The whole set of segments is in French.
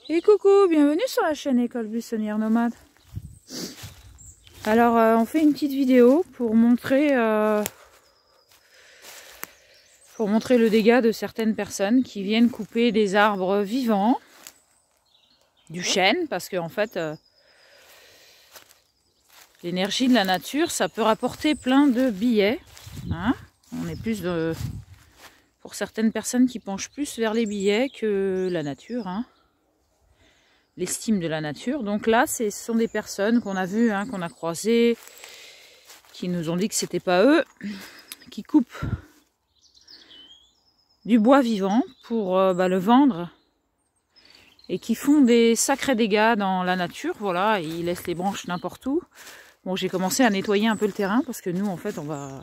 Et coucou, bienvenue sur la chaîne École Buissonnière Nomade. Alors on fait une petite vidéo pour montrer le dégât de certaines personnes qui viennent couper des arbres vivants, du chêne, parce que en fait l'énergie de la nature, ça peut rapporter plein de billets. Hein, on est plus pour certaines personnes qui penchent plus vers les billets que la nature. Hein. L'estime de la nature. Donc là, ce sont des personnes qu'on a vues, hein, qu'on a croisées, qui nous ont dit que c'était pas eux, qui coupent du bois vivant pour le vendre et qui font des sacrés dégâts dans la nature. Voilà, ils laissent les branches n'importe où. Bon, j'ai commencé à nettoyer un peu le terrain parce que nous, en fait, on va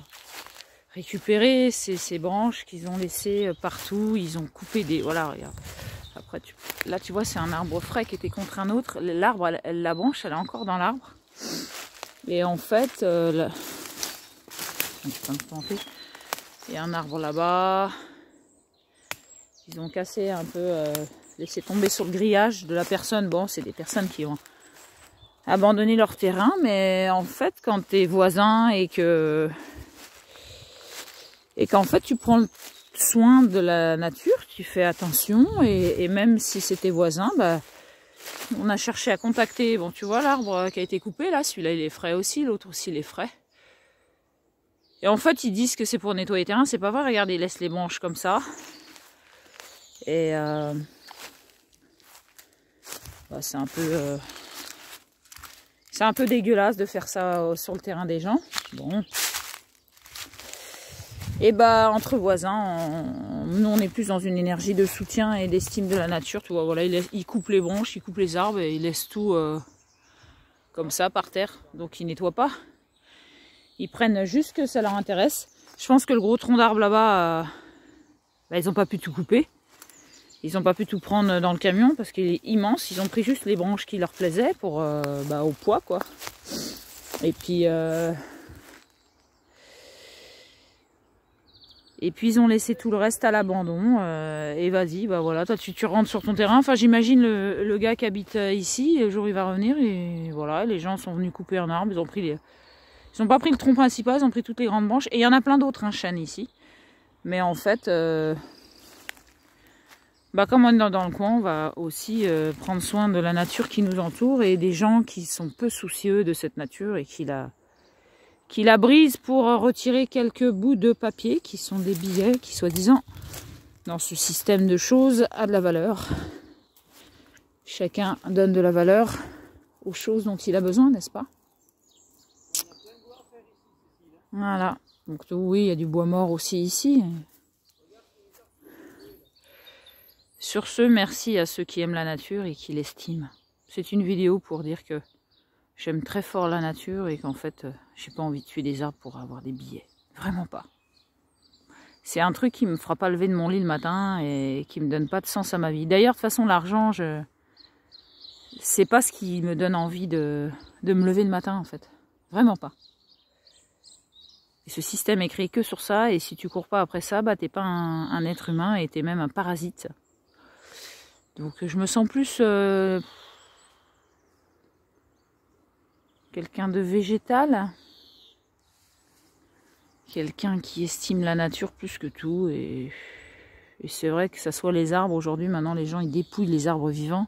récupérer ces branches qu'ils ont laissées partout. Ils ont coupé des... Voilà, regarde. Après, là, tu vois, c'est un arbre frais qui était contre un autre. L'arbre, la branche, elle est encore dans l'arbre. Et en fait, il y a un arbre là-bas. Ils ont cassé un peu, laissé tomber sur le grillage de la personne. Bon, c'est des personnes qui ont abandonné leur terrain. Mais en fait, quand tu es voisin et qu'en fait, tu prends soin de la nature, tu fais attention et même si c'était voisin, bah, on a cherché à contacter. Bon, tu vois l'arbre qui a été coupé là, celui-là il est frais aussi, l'autre aussi il est frais. Et en fait ils disent que c'est pour nettoyer le terrain, c'est pas vrai. Regardez, ils laissent les branches comme ça. Et bah, c'est un peu dégueulasse de faire ça sur le terrain des gens. Bon. Et bah entre voisins, nous on est plus dans une énergie de soutien et d'estime de la nature. Tu vois, voilà, ils coupent les branches, ils coupent les arbres et ils laissent tout comme ça par terre. Donc ils nettoient pas. Ils prennent juste ce que ça leur intéresse. Je pense que le gros tronc d'arbre là-bas, ils n'ont pas pu tout couper. Ils n'ont pas pu tout prendre dans le camion parce qu'il est immense. Ils ont pris juste les branches qui leur plaisaient pour au poids quoi. Et puis ils ont laissé tout le reste à l'abandon. Et vas-y, bah voilà, toi tu rentres sur ton terrain. Enfin, j'imagine le gars qui habite ici, le jour où il va revenir, et voilà, les gens sont venus couper un arbre. Ils ont pas pris le tronc principal, ils ont pris toutes les grandes branches. Et il y en a plein d'autres, un chêne ici. Mais en fait, comme on est dans le coin, on va aussi prendre soin de la nature qui nous entoure et des gens qui sont peu soucieux de cette nature et qui la brise pour retirer quelques bouts de papier qui sont des billets qui, soi-disant, dans ce système de choses, a de la valeur. Chacun donne de la valeur aux choses dont il a besoin, n'est-ce pas? Voilà. Donc oui, il y a du bois mort aussi ici. Sur ce, merci à ceux qui aiment la nature et qui l'estiment. C'est une vidéo pour dire que j'aime très fort la nature et qu'en fait, j'ai pas envie de tuer des arbres pour avoir des billets. Vraiment pas. C'est un truc qui me fera pas lever de mon lit le matin et qui me donne pas de sens à ma vie. D'ailleurs, de toute façon, l'argent, c'est pas ce qui me donne envie de me lever le matin, en fait. Vraiment pas. Et ce système est créé que sur ça, et si tu cours pas après ça, bah t'es pas un être humain et t'es même un parasite. Donc je me sens plus quelqu'un de végétal, quelqu'un qui estime la nature plus que tout. Et c'est vrai que ça soit les arbres, aujourd'hui, maintenant les gens ils dépouillent les arbres vivants.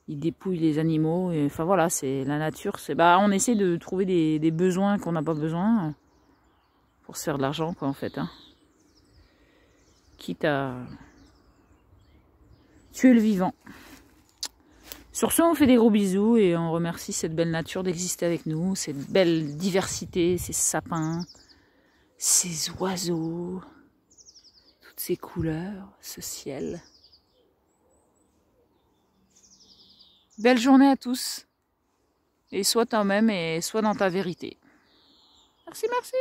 Ils dépouillent les animaux. Et, enfin voilà, c'est la nature. On essaie de trouver des besoins qu'on n'a pas besoin pour se faire de l'argent, quoi, en fait. Hein. Quitte à tuer le vivant. Sur ce, on fait des gros bisous et on remercie cette belle nature d'exister avec nous, cette belle diversité, ces sapins, ces oiseaux, toutes ces couleurs, ce ciel. Belle journée à tous. Et sois toi-même et sois dans ta vérité. Merci, merci.